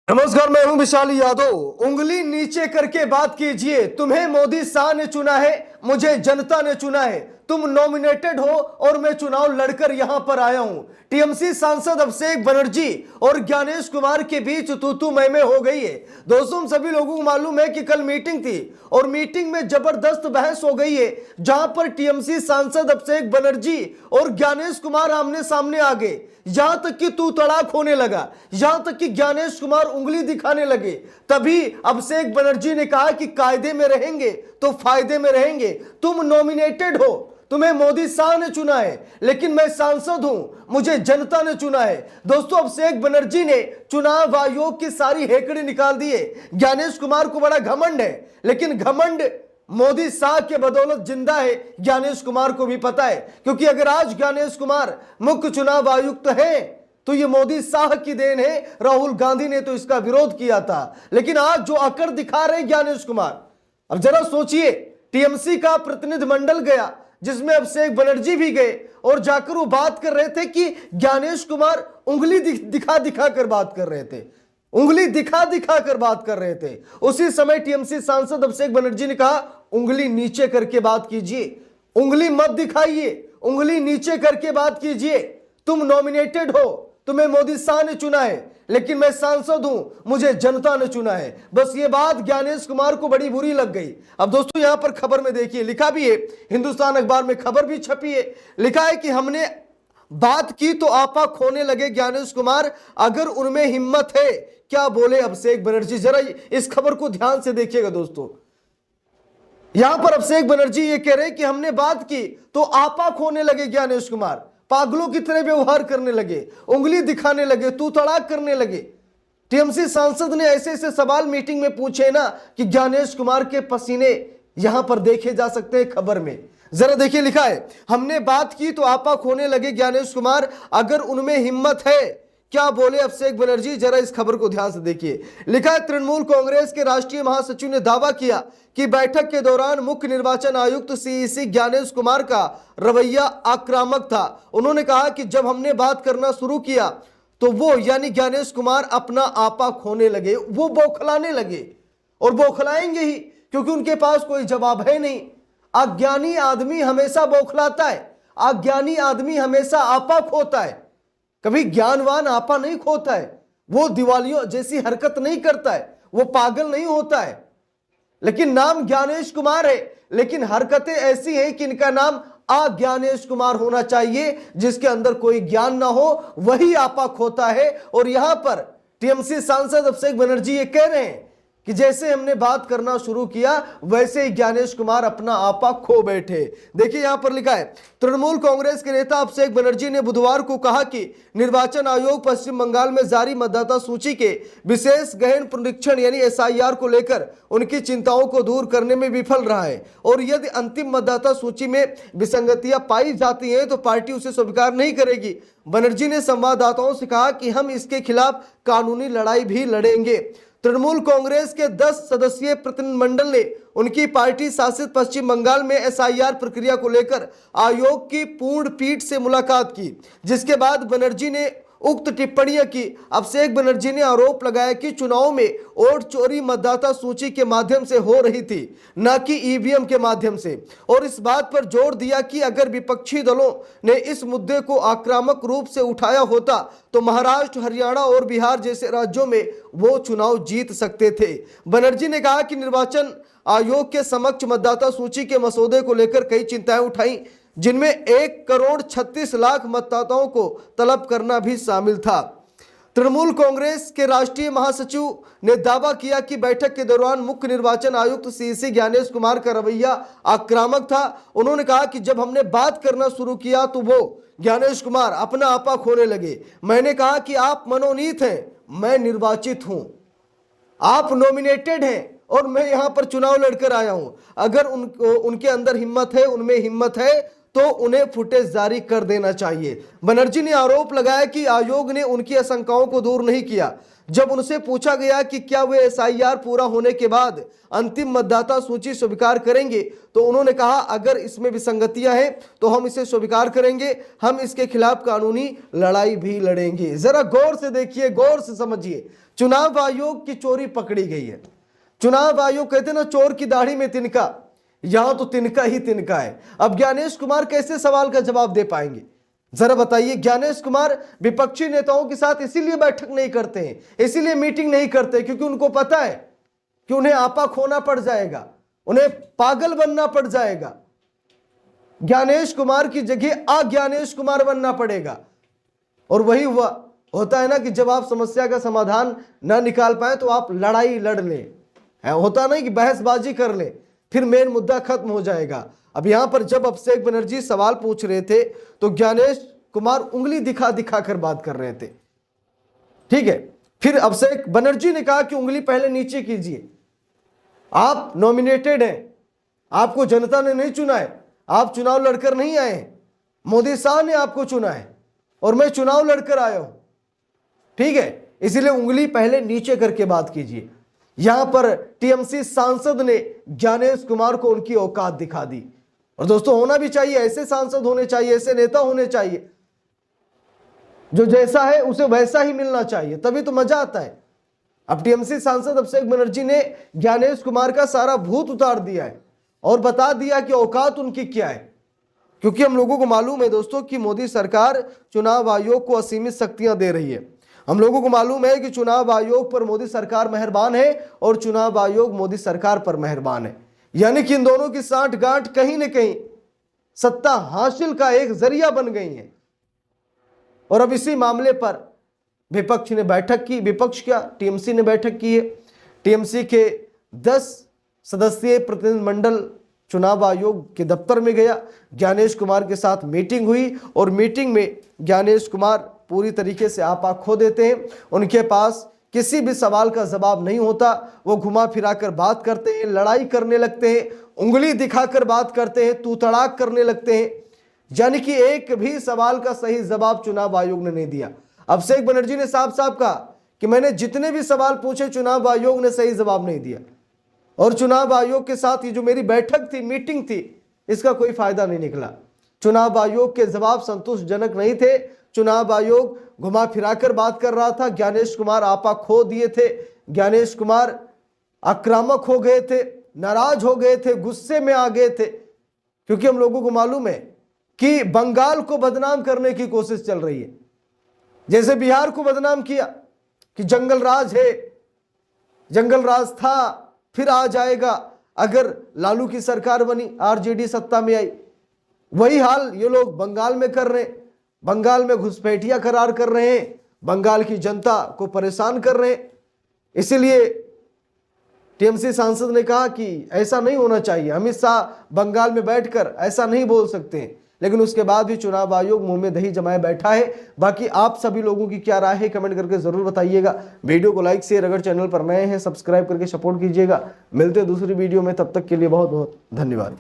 नमस्कार, मैं हूं विशाली यादव। उंगली नीचे करके बात कीजिए। तुम्हें मोदी शाह ने चुना है, मुझे जनता ने चुना है। तुम नॉमिनेटेड हो और मैं चुनाव लड़कर यहां पर आया हूं। टीएमसी सांसद अभिषेक बनर्जी और ज्ञानेश कुमार के बीच तू मैं हो गई है। दोस्तों, हम सभी लोगों को मालूम है कि कल मीटिंग थी और मीटिंग में जबरदस्त बहस हो गई है, जहां पर टीएमसी सांसद अभिषेक बनर्जी और ज्ञानेश कुमार आमने सामने आ गए। यहां तक कि तू तड़ाक होने लगा, यहां तक कि ज्ञानेश कुमार उंगली दिखाने लगे। तभी अभिषेक बनर्जी ने कहा कि कायदे में रहेंगे तो फायदे में रहेंगे। तुम नॉमिनेटेड हो, तुम्हें मोदी शाह ने चुना है, लेकिन मैं सांसद हूं, मुझे जनता ने चुना है। दोस्तों, अभिषेक बनर्जी ने चुनाव आयोग की सारी हेकड़ी निकाल दी है। ज्ञानेश कुमार को बड़ा घमंड है, लेकिन घमंड मोदी शाह के बदौलत जिंदा है, ज्ञानेश कुमार को भी पता है। क्योंकि अगर आज ज्ञानेश कुमार मुख्य चुनाव आयुक्त है तो ये मोदी शाह की देन है। राहुल गांधी ने तो इसका विरोध किया था, लेकिन आज जो अकड़ दिखा रहे ज्ञानेश कुमार, अब जरा सोचिए, टीएमसी का प्रतिनिधिमंडल गया जिसमें अभिषेक बनर्जी भी गए और जाकर वो बात कर रहे थे कि ज्ञानेश कुमार उंगली दिखा दिखा कर बात कर रहे थे, उंगली दिखा दिखा कर बात कर रहे थे। उसी समय टीएमसी सांसद अभिषेक बनर्जी ने कहा, उंगली नीचे करके बात कीजिए, उंगली मत दिखाइए, उंगली नीचे करके बात कीजिए। तुम नॉमिनेटेड हो, तुम्हें मोदी शाह ने चुना है, लेकिन मैं सांसद हूं, मुझे जनता ने चुना है। बस ये बात ज्ञानेश कुमार को बड़ी बुरी लग गई। अब दोस्तों, यहां पर खबर में देखिए, लिखा भी है, हिंदुस्तान अखबार में खबर भी छपी है। लिखा है कि हमने बात की तो आपा खोने लगे ज्ञानेश कुमार, अगर उनमें हिम्मत है। क्या बोले अभिषेक बनर्जी, जरा इस खबर को ध्यान से देखिएगा दोस्तों। यहां पर अभिषेक बनर्जी ये कह रहे हैं कि हमने बात की तो आपा खोने लगे ज्ञानेश कुमार, पागलों की तरह व्यवहार करने लगे, उंगली दिखाने लगे, तू तड़ाक करने लगे। टीएमसी सांसद ने ऐसे ऐसे सवाल मीटिंग में पूछे ना कि ज्ञानेश कुमार के पसीने यहां पर देखे जा सकते हैं खबर में। जरा देखिए, लिखा है, हमने बात की तो आपा खोने लगे ज्ञानेश कुमार, अगर उनमें हिम्मत है। क्या बोले अभिषेक बनर्जी, जरा इस खबर को ध्यान से देखिए। लिखा है, तृणमूल कांग्रेस के राष्ट्रीय महासचिव ने दावा किया कि बैठक के दौरान मुख्य निर्वाचन आयुक्त सीईसी ज्ञानेश कुमार का रवैया आक्रामक था। उन्होंने कहा कि जब हमने बात करना शुरू किया तो वो यानी ज्ञानेश कुमार अपना आपा खोने लगे, वो बौखलाने लगे और बौखलाएंगे ही, क्योंकि उनके पास कोई जवाब है नहीं। अज्ञानी आदमी हमेशा बौखलाता है, अज्ञानी आदमी हमेशा आपा खोता है, कभी ज्ञानवान आपा नहीं खोता है। वो दिवालियों जैसी हरकत नहीं करता है, वो पागल नहीं होता है। लेकिन नाम ज्ञानेश कुमार है, लेकिन हरकतें ऐसी हैं कि इनका नाम अज्ञानेश कुमार होना चाहिए। जिसके अंदर कोई ज्ञान ना हो वही आपा खोता है। और यहां पर टीएमसी सांसद अभिषेक बनर्जी ये कह रहे हैं कि जैसे हमने बात करना शुरू किया वैसे ही ज्ञानेश कुमार अपना आपा खो बैठे। देखिए, यहां पर लिखा है, तृणमूल कांग्रेस के नेता अभिषेक बनर्जी ने बुधवार को कहा कि निर्वाचन आयोग पश्चिम बंगाल में जारी मतदाता सूची के विशेष गहन पुनरीक्षण यानी एसआईआर को लेकर उनकी चिंताओं को दूर करने में विफल रहा है और यदि अंतिम मतदाता सूची में विसंगतियां पाई जाती हैं तो पार्टी उसे स्वीकार नहीं करेगी। बनर्जी ने संवाददाताओं से कहा कि हम इसके खिलाफ कानूनी लड़ाई भी लड़ेंगे। तृणमूल कांग्रेस के 10 सदस्यीय प्रतिनिधिमंडल ने उनकी पार्टी शासित पश्चिम बंगाल में एसआईआर प्रक्रिया को लेकर आयोग की पूर्ण पीठ से मुलाकात की, जिसके बाद बनर्जी ने उक्त टिप्पणियां की। अभिषेक बनर्जी ने आरोप लगाया कि चुनाव में वोट चोरी मतदाता सूची के माध्यम से हो रही थी, न कि ईवीएम के माध्यम से, और इस बात पर जोर दिया कि अगर विपक्षी दलों ने इस मुद्दे को आक्रामक रूप से उठाया होता तो महाराष्ट्र, हरियाणा और बिहार जैसे राज्यों में वो चुनाव जीत सकते थे। बनर्जी ने कहा कि निर्वाचन आयोग के समक्ष मतदाता सूची के मसौदे को लेकर कई चिंताएं उठाई, जिनमें 1,36,00,000 मतदाताओं को तलब करना भी शामिल था। तृणमूल कांग्रेस के राष्ट्रीय महासचिव ने दावा किया कि बैठक के दौरान मुख्य निर्वाचन आयुक्त सीईसी ज्ञानेश कुमार का रवैया आक्रामक था। उन्होंने कहा कि जब हमने बात करना शुरू किया तो वो ज्ञानेश कुमार अपना आपा खोने लगे। मैंने कहा कि आप मनोनीत हैं, मैं निर्वाचित हूं, आप नॉमिनेटेड हैं और मैं यहां पर चुनाव लड़कर आया हूं। अगर उनके अंदर हिम्मत है, उनमें हिम्मत है तो उन्हें फुटेज जारी कर देना चाहिए। बनर्जी ने आरोप लगाया कि आयोग ने उनकी आशंकाओं को दूर नहीं किया। जब उनसे पूछा गया कि क्या वे एसआईआर पूरा होने के बाद अंतिम मतदाता सूची स्वीकार करेंगे तो उन्होंने कहा, अगर इसमें विसंगतियां हैं तो हम इसे स्वीकार करेंगे, हम इसके खिलाफ कानूनी लड़ाई भी लड़ेंगे। जरा गौर से देखिए, गौर से समझिए। चुनाव आयोग की चोरी पकड़ी गई है। चुनाव आयोग कहते ना चोर की दाढ़ी में तिनका, यहां तो तिनका ही तिनका है। अब ज्ञानेश कुमार कैसे सवाल का जवाब दे पाएंगे, जरा बताइए। ज्ञानेश कुमार विपक्षी नेताओं के साथ इसीलिए बैठक नहीं करते हैं, इसीलिए मीटिंग नहीं करते, क्योंकि उनको पता है कि उन्हें आपा खोना पड़ जाएगा, उन्हें पागल बनना पड़ जाएगा। ज्ञानेश कुमार की जगह अज्ञानेश कुमार बनना पड़ेगा। और वही हुआ, होता है ना कि जब आप समस्या का समाधान ना निकाल पाए तो आप लड़ाई लड़ ले, होता नहीं कि बहसबाजी कर ले, फिर मेन मुद्दा खत्म हो जाएगा। अब यहां पर जब अभिषेक बनर्जी सवाल पूछ रहे थे तो ज्ञानेश कुमार उंगली दिखा दिखा कर बात कर रहे थे, ठीक है। फिर अभिषेक बनर्जी ने कहा कि उंगली पहले नीचे कीजिए, आप नॉमिनेटेड हैं, आपको जनता ने नहीं चुना है, आप चुनाव लड़कर नहीं आए हैं, मोदी साहब ने आपको चुना है और मैं चुनाव लड़कर आया हूं, ठीक है, इसीलिए उंगली पहले नीचे करके बात कीजिए। यहां पर टीएमसी सांसद ने ज्ञानेश कुमार को उनकी औकात दिखा दी। और दोस्तों होना भी चाहिए, ऐसे सांसद होने चाहिए, ऐसे नेता होने चाहिए, जो जैसा है उसे वैसा ही मिलना चाहिए, तभी तो मजा आता है। अब टीएमसी सांसद अभिषेक बनर्जी ने ज्ञानेश कुमार का सारा भूत उतार दिया है और बता दिया कि औकात उनकी क्या है। क्योंकि हम लोगों को मालूम है दोस्तों कि मोदी सरकार चुनाव आयोग को असीमित शक्तियां दे रही है। हम लोगों को मालूम है कि चुनाव आयोग पर मोदी सरकार मेहरबान है और चुनाव आयोग मोदी सरकार पर मेहरबान है, यानी कि इन दोनों की सांठगांठ कहीं न कहीं सत्ता हासिल का एक जरिया बन गई है। और अब इसी मामले पर विपक्ष ने बैठक की, विपक्ष क्या टीएमसी ने बैठक की है। टीएमसी के 10 सदस्यीय प्रतिनिधिमंडल चुनाव आयोग के दफ्तर में गया, ज्ञानेश कुमार के साथ मीटिंग हुई और मीटिंग में ज्ञानेश कुमार पूरी तरीके से आपा खो देते हैं। उनके पास किसी भी सवाल का जवाब नहीं होता, वो घुमा फिरा कर बात करते हैं, लड़ाई करने लगते हैं, उंगली दिखाकर बात करते हैं, तू तड़ाक करने लगते हैं, यानी कि एक भी सवाल का सही जवाब चुनाव आयोग ने नहीं दिया। अभिषेक बनर्जी ने साफ साफ कहा कि मैंने जितने भी सवाल पूछे चुनाव आयोग ने सही जवाब नहीं दिया और चुनाव आयोग के साथ ये जो मेरी बैठक थी, मीटिंग थी, इसका कोई फायदा नहीं निकला। चुनाव आयोग के जवाब संतोषजनक नहीं थे, चुनाव आयोग घुमा फिराकर बात कर रहा था, ज्ञानेश कुमार आपा खो दिए थे, ज्ञानेश कुमार आक्रामक हो गए थे, नाराज हो गए थे, गुस्से में आ गए थे। क्योंकि हम लोगों को मालूम है कि बंगाल को बदनाम करने की कोशिश चल रही है, जैसे बिहार को बदनाम किया कि जंगल राज है, जंगल राज था, फिर आ जाएगा अगर लालू की सरकार बनी, आरजेडी सत्ता में आई। वही हाल ये लोग बंगाल में कर रहे हैं, बंगाल में घुसपैठिया करार कर रहे हैं, बंगाल की जनता को परेशान कर रहे हैं। इसीलिए टीएमसी सांसद ने कहा कि ऐसा नहीं होना चाहिए, अमित शाह बंगाल में बैठकर ऐसा नहीं बोल सकते हैं। लेकिन उसके बाद भी चुनाव आयोग मुंह में दही जमाए बैठा है। बाकी आप सभी लोगों की क्या राय है कमेंट करके जरूर बताइएगा। वीडियो को लाइक शेयर, अगर चैनल पर नए हैं सब्सक्राइब करके सपोर्ट कीजिएगा। मिलते हैं दूसरी वीडियो में, तब तक के लिए बहुत बहुत धन्यवाद।